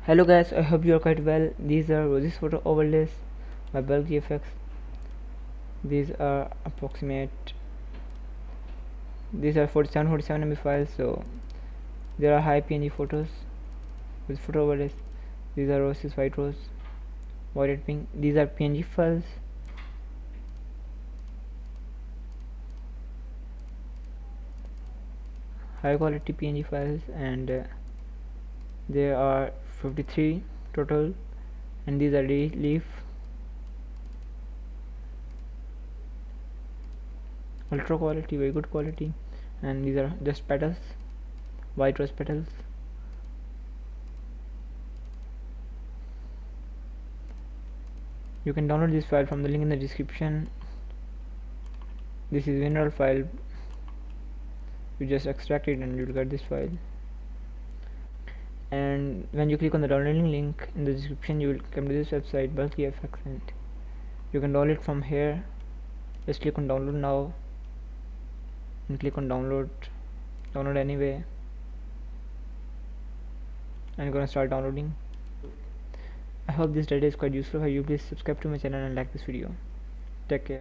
Hello guys, I hope you are quite well. These are Rosie's photo overlays by BulkGFX. These are approximate. These are 47 MB files, so there are high PNG photos with photo overlays. These are roses, white rose, violet pink. These are PNG files. High quality PNG files, and there are 53 total, and these are leaf, ultra quality, very good quality, and these are just petals, white rose petals. You can download this file from the link in the description. This is mineral file. You just extract it and you'll get this file. And when you click on the downloading link in the description, you will come to this website BulkGFX, and you can download it from here. Just click on download now and click on download anyway, and you're gonna start downloading. I hope this data is quite useful for you. Please subscribe to my channel and like this video. Take care.